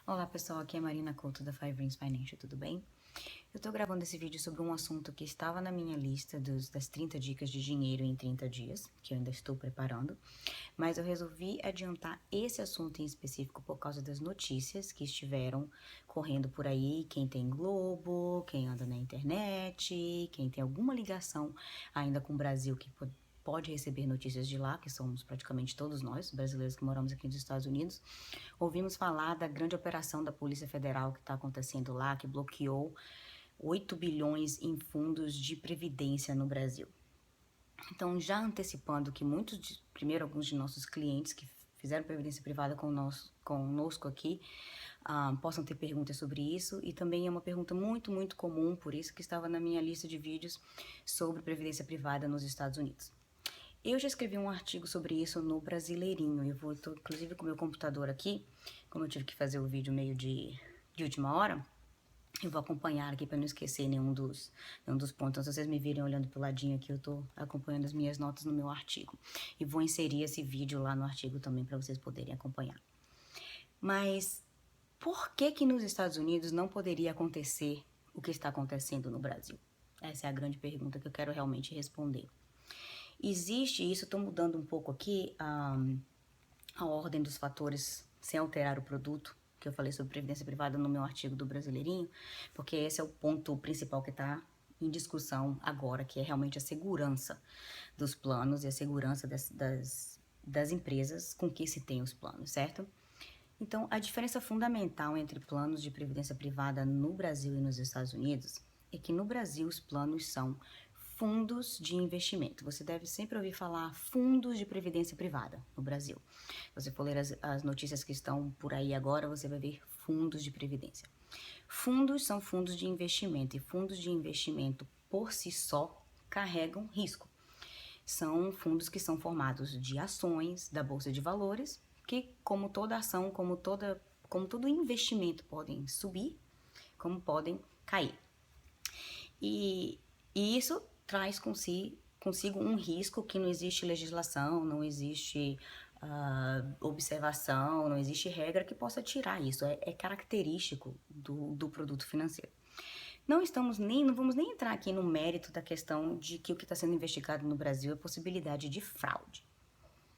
Olá pessoal, aqui é Marina Couto da Five Rings Financial, tudo bem? Eu tô gravando esse vídeo sobre um assunto que estava na minha lista das 30 dicas de dinheiro em 30 dias, que eu ainda estou preparando, mas eu resolvi adiantar esse assunto em específico por causa das notícias que estiveram correndo por aí, quem tem Globo, quem anda na internet, quem tem alguma ligação ainda com o Brasil que pode receber notícias de lá, que somos praticamente todos nós, brasileiros que moramos aqui nos Estados Unidos. Ouvimos falar da grande operação da Polícia Federal que está acontecendo lá, que bloqueou 8 bilhões em fundos de previdência no Brasil. Então, já antecipando que primeiro alguns de nossos clientes que fizeram previdência privada conosco aqui, possam ter perguntas sobre isso, e também é uma pergunta muito comum, por isso que estava na minha lista de vídeos sobre previdência privada nos Estados Unidos. Eu já escrevi um artigo sobre isso no Brasileirinho. Tô inclusive com o meu computador aqui, como eu tive que fazer o vídeo meio de última hora, eu vou acompanhar aqui para não esquecer nenhum dos pontos. Então, se vocês me virem olhando pro ladinho aqui, eu tô acompanhando as minhas notas no meu artigo. E vou inserir esse vídeo lá no artigo também para vocês poderem acompanhar. Mas por que nos Estados Unidos não poderia acontecer o que está acontecendo no Brasil? Essa é a grande pergunta que eu quero realmente responder. Existe isso, estou mudando um pouco aqui a ordem dos fatores sem alterar o produto, que eu falei sobre previdência privada no meu artigo do Brasileirinho, porque esse é o ponto principal que está em discussão agora, que é realmente a segurança dos planos e a segurança das empresas com que se tem os planos, certo? Então, a diferença fundamental entre planos de previdência privada no Brasil e nos Estados Unidos é que no Brasil os planos são fundos de investimento. Você deve sempre ouvir falar fundos de previdência privada no Brasil. Se você for ler as notícias que estão por aí agora, você vai ver fundos de previdência. Fundos são fundos de investimento, e fundos de investimento por si só carregam risco. São fundos que são formados de ações da Bolsa de Valores, que, como toda ação, como todo investimento, podem subir, como podem cair. E isso traz consigo um risco que não existe legislação, não existe observação, não existe regra que possa tirar isso. É característico do produto financeiro. Não vamos nem entrar aqui no mérito da questão de que o que está sendo investigado no Brasil é a possibilidade de fraude.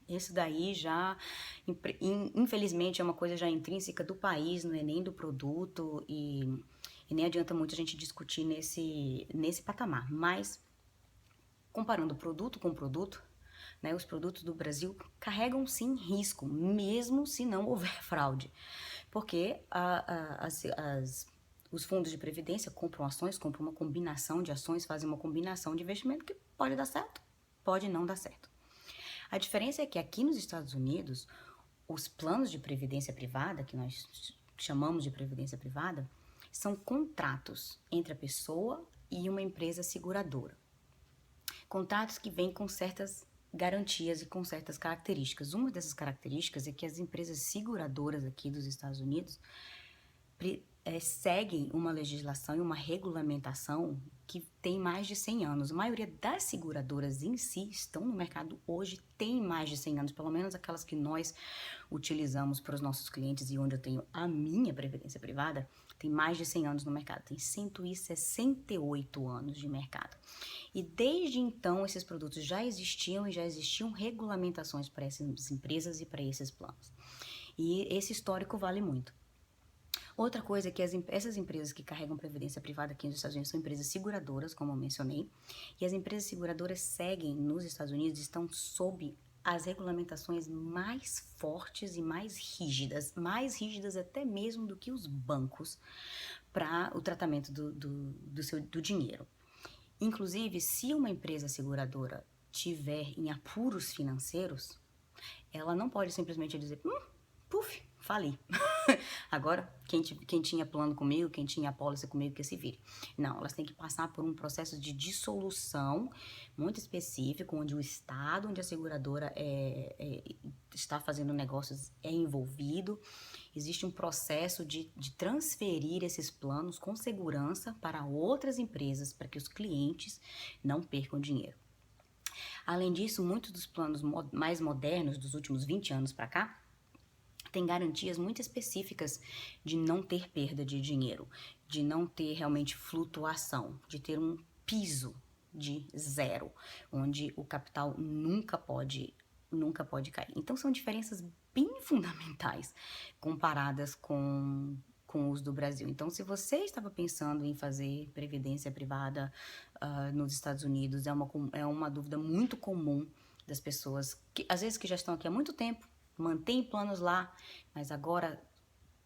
Isso daí já, infelizmente, é uma coisa já intrínseca do país, não é nem do produto, e nem adianta muito a gente discutir nesse patamar. Mas, comparando produto com produto, né, os produtos do Brasil carregam sim risco, mesmo se não houver fraude. Porque os fundos de previdência compram ações, compram uma combinação de ações, fazem uma combinação de investimento que pode dar certo, pode não dar certo. A diferença é que aqui nos Estados Unidos, os planos de previdência privada, que nós chamamos de previdência privada, são contratos entre a pessoa e uma empresa seguradora. Contratos que vêm com certas garantias e com certas características. Uma dessas características é que as empresas seguradoras aqui dos Estados Unidos seguem uma legislação e uma regulamentação que tem mais de 100 anos. A maioria das seguradoras em si estão no mercado hoje, tem mais de 100 anos, pelo menos aquelas que nós utilizamos para os nossos clientes e onde eu tenho a minha previdência privada, tem mais de 100 anos no mercado, tem 168 anos de mercado. E desde então esses produtos já existiam e já existiam regulamentações para essas empresas e para esses planos. E esse histórico vale muito. Outra coisa é que essas empresas que carregam previdência privada aqui nos Estados Unidos são empresas seguradoras, como eu mencionei, e as empresas seguradoras seguem nos Estados Unidos, estão sob as regulamentações mais fortes e mais rígidas até mesmo do que os bancos para o tratamento do dinheiro. Inclusive, se uma empresa seguradora tiver em apuros financeiros, ela não pode simplesmente dizer, puf, fali. Agora, quem tinha plano comigo, quem tinha apólice comigo, que se vire. Não, elas têm que passar por um processo de dissolução muito específico, onde o Estado, onde a seguradora está fazendo negócios é envolvido. Existe um processo de transferir esses planos com segurança para outras empresas, para que os clientes não percam dinheiro. Além disso, muitos dos planos mais modernos dos últimos 20 anos para cá, tem garantias muito específicas de não ter perda de dinheiro, de não ter realmente flutuação, de ter um piso de zero, onde o capital nunca pode cair. Então são diferenças bem fundamentais comparadas com os do Brasil. Então, se você estava pensando em fazer previdência privada nos Estados Unidos, é uma dúvida muito comum das pessoas que às vezes que já estão aqui há muito tempo, mantêm planos lá, mas agora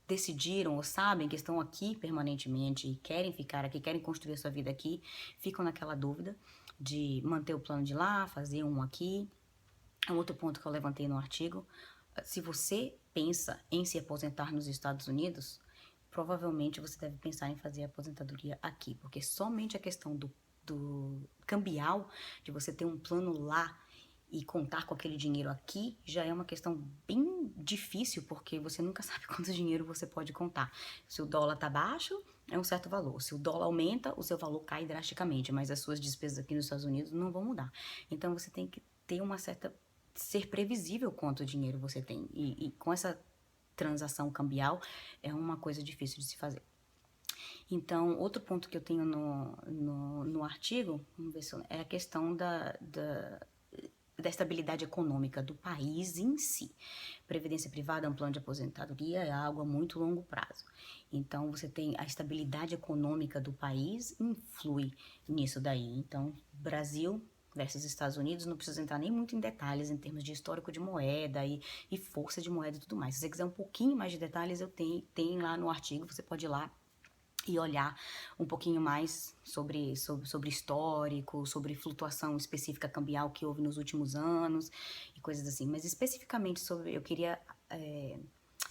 decidiram ou sabem que estão aqui permanentemente e querem ficar aqui, querem construir a sua vida aqui, ficam naquela dúvida de manter o plano de lá, fazer um aqui. Um outro ponto que eu levantei no artigo, se você pensa em se aposentar nos Estados Unidos, provavelmente você deve pensar em fazer a aposentadoria aqui, porque somente a questão do cambial, de você ter um plano lá e contar com aquele dinheiro aqui, já é uma questão bem difícil, porque você nunca sabe quanto dinheiro você pode contar. Se o dólar tá baixo, é um certo valor. Se o dólar aumenta, o seu valor cai drasticamente, mas as suas despesas aqui nos Estados Unidos não vão mudar. Então você tem que ter uma certa ser previsível quanto dinheiro você tem. E com essa transação cambial é uma coisa difícil de se fazer. Então, outro ponto que eu tenho no artigo, vamos ver se é a questão da estabilidade econômica do país em si. Previdência privada, um plano de aposentadoria é algo a muito longo prazo. Então, você tem a estabilidade econômica do país influi nisso daí. Então, Brasil versus Estados Unidos, não precisa entrar nem muito em detalhes em termos de histórico de moeda e força de moeda e tudo mais. Se você quiser um pouquinho mais de detalhes, eu tenho lá no artigo, você pode ir lá e olhar um pouquinho mais sobre histórico, sobre flutuação específica cambial que houve nos últimos anos e coisas assim. Mas especificamente eu queria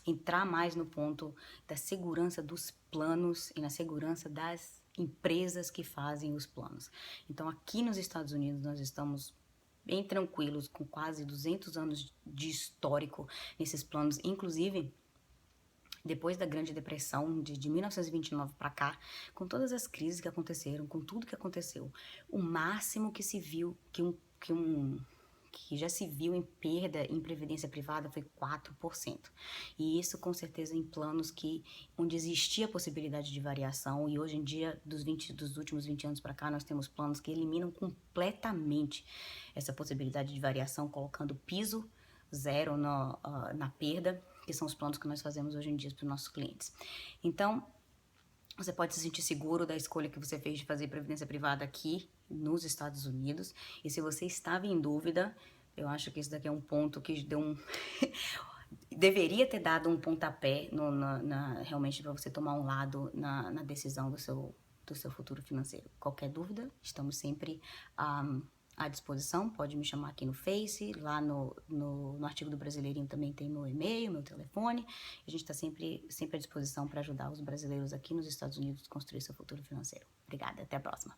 entrar mais no ponto da segurança dos planos e na segurança das empresas que fazem os planos. Então, aqui nos Estados Unidos, nós estamos bem tranquilos, com quase 200 anos de histórico nesses planos, inclusive depois da Grande Depressão de 1929 para cá, com todas as crises que aconteceram, com tudo que aconteceu, o máximo que se viu, que já se viu em perda em previdência privada foi 4%. E isso com certeza em planos onde existia a possibilidade de variação, e hoje em dia, dos últimos 20 anos para cá, nós temos planos que eliminam completamente essa possibilidade de variação, colocando piso zero na perda, que são os planos que nós fazemos hoje em dia para os nossos clientes. Então, você pode se sentir seguro da escolha que você fez de fazer previdência privada aqui nos Estados Unidos. E se você estava em dúvida, eu acho que isso daqui é um ponto que deu deveria ter dado um pontapé realmente para você tomar um lado na decisão do seu futuro financeiro. Qualquer dúvida, estamos sempre à disposição, pode me chamar aqui no Face, lá no artigo do Brasileirinho também tem meu e-mail, meu telefone, a gente está sempre à disposição para ajudar os brasileiros aqui nos Estados Unidos a construir seu futuro financeiro. Obrigada, até a próxima.